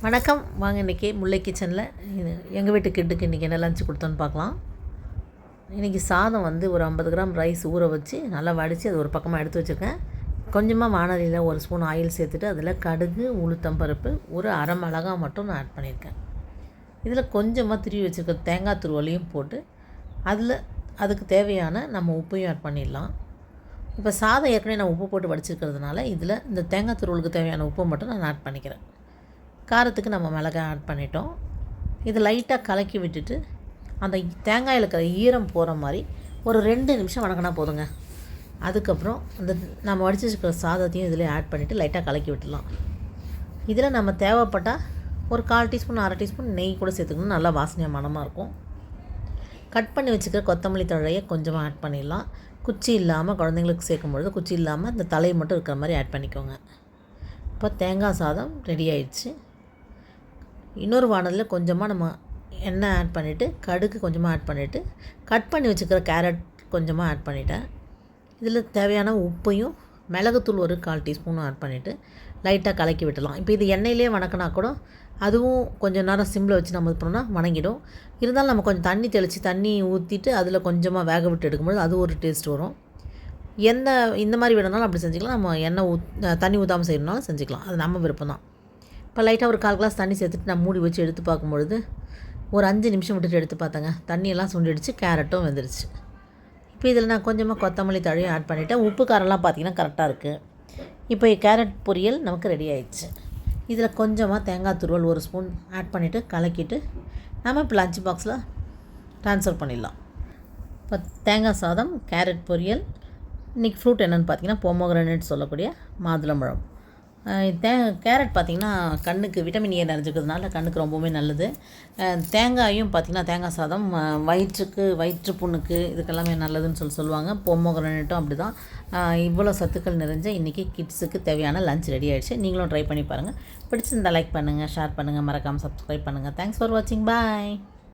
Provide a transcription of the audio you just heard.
வணக்கம். வாங்க இன்றைக்கி முல்லை கிச்சனில் எங்கள் வீட்டு கிட்டுக்கு இன்றைக்கி என்ன லஞ்ச் கொடுத்தோன்னு பார்க்கலாம். இன்றைக்கி சாதம் ஒரு 50 கிராம் ரைஸ் ஊற வச்சு நல்லா வடித்து அது ஒரு பக்கமாக எடுத்து வச்சுருக்கேன். கொஞ்சமாக வானலியில் ஒரு ஸ்பூன் ஆயில் சேர்த்துட்டு அதில் கடுகு, உளுத்தம்பருப்பு, ஒரு அரை மிளகாய் மட்டும் நான் ஆட் பண்ணியிருக்கேன். இதில் கொஞ்சமாக திருவி வச்சுருக்க தேங்காய் துருவலையும் போட்டு அதுக்கு தேவையான நம்ம உப்பையும் ஆட் பண்ணிடலாம். இப்போ சாதம் ஏற்கனவே நான் உப்பு போட்டு வடிச்சிருக்கிறதுனால இதில் இந்த தேங்காய் துருவலுக்கு தேவையான உப்பை மட்டும் நான் ஆட் பண்ணிக்கிறேன். காரத்துக்கு நம்ம மிளகாய் ஆட் பண்ணிட்டோம். இது லைட்டாக கலக்கி விட்டுட்டு அந்த தேங்காயில் இருக்கிற ஈரம் போகிற மாதிரி ஒரு 2 நிமிஷம் வணக்கினா போதுங்க. அதுக்கப்புறம் இந்த நம்ம வடிச்சு வச்சுக்கிற சாதத்தையும் இதில் ஆட் பண்ணிவிட்டு லைட்டாக கலக்கி விட்டுடலாம். இதில் நம்ம தேவைப்பட்டால் ஒரு 1/4 டீஸ்பூன் 1/2 டீஸ்பூன் நெய் கூட சேர்த்துக்கணும். நல்லா வாசனையாக மணமாக இருக்கும். கட் பண்ணி வச்சுக்கிற கொத்தமல்லி தழையை கொஞ்சமாக ஆட் பண்ணிடலாம். குச்சி இல்லாமல் குழந்தைங்களுக்கு சேர்க்கும்பொழுது குச்சி இல்லாமல் இந்த தலையை மட்டும் இருக்கிற மாதிரி ஆட் பண்ணிக்கோங்க. இப்போ தேங்காய் சாதம் ரெடி ஆயிடுச்சு. இன்னொரு வானலில் கொஞ்சமாக நம்ம எண்ணெய் ஆட் பண்ணிவிட்டு கடுகு கொஞ்சமாக ஆட் பண்ணிவிட்டு கட் பண்ணி வச்சுக்கிற கேரட் கொஞ்சமாக ஆட் பண்ணிவிட்டேன். இதில் தேவையான உப்பையும் மிளகுத்தூள் ஒரு 1/4 டீஸ்பூனும் ஆட் பண்ணிவிட்டு லைட்டாக கலக்கி விட்டலாம். இப்போ இது எண்ணெயிலே வணக்கினா கூட அதுவும் கொஞ்சம் நேரம் சிம்மில் வச்சு நம்ம இது பண்ணோம்னா வணங்கிடும். இருந்தாலும் நம்ம கொஞ்சம் தண்ணி தெளித்து தண்ணி ஊற்றிட்டு அதில் கொஞ்சமாக வேக விட்டு எடுக்கும்போது அது ஒரு டேஸ்ட் வரும். இந்த மாதிரி வேணுனாலும் அப்படி செஞ்சுக்கலாம். நம்ம தண்ணி ஊற்றாமல் செய்யணுனாலும் செஞ்சுக்கலாம். அது நம்ம விருப்பம் தான். இப்போ லைட்டாக ஒரு 1/4 கிளாஸ் தண்ணி சேர்த்துட்டு நான் மூடி வச்சு எடுத்து பார்க்கும்பொழுது ஒரு 5 நிமிஷம் விட்டுட்டு எடுத்து பார்த்தேங்க. தண்ணியெல்லாம் சுண்டிடுச்சு, கேரட்டும் வெந்துருச்சு. இப்போ இதில் நான் கொஞ்சமாக கொத்தமல்லி தழையும் ஆட் பண்ணிவிட்டேன். உப்பு காரம்லாம் பார்த்திங்கன்னா கரெக்டாக இருக்குது. இப்போ கேரட் பொரியல் நமக்கு ரெடி ஆயிடுச்சு. இதில் கொஞ்சமாக தேங்காய் துருவல் ஒரு ஸ்பூன் ஆட் பண்ணிவிட்டு கலக்கிட்டு நம்ம இப்போ லஞ்ச் பாக்ஸில் ட்ரான்ஸ்ஃபர் பண்ணிடலாம். இப்போ தேங்காய் சாதம், கேரட் பொரியல். இன்றைக்கி ஃப்ரூட் என்னென்னு பார்த்தீங்கன்னா பொமோகிரானேட் சொல்லக்கூடிய மாதுளம்பழம். கேரட் பார்த்திங்கன்னா கண்ணுக்கு விட்டமின் ஏ நிறைஞ்சிக்கிறதுனால கண்ணுக்கு ரொம்பவுமே நல்லது. தேங்காயும் பார்த்திங்கன்னா தேங்காய் சாதம் வயிற்று புண்ணுக்கு இதுக்கெல்லாமே நல்லதுன்னு சொல்லுவாங்க. பொமோகிரானேட்டும் அப்படி தான். இவ்வளோ சத்துக்கள் நிறைஞ்ச இன்றைக்கி கிட்ஸுக்கு தேவையான லஞ்ச் ரெடி ஆகிடுச்சு. நீங்களும் ட்ரை பண்ணி பாருங்கள். பிடிச்சிருந்தால் லைக் பண்ணுங்கள், ஷேர் பண்ணுங்கள், மறக்காமல் சப்ஸ்கிரைப் பண்ணுங்கள். தேங்க்ஸ் ஃபார் வாட்சிங். பாய்.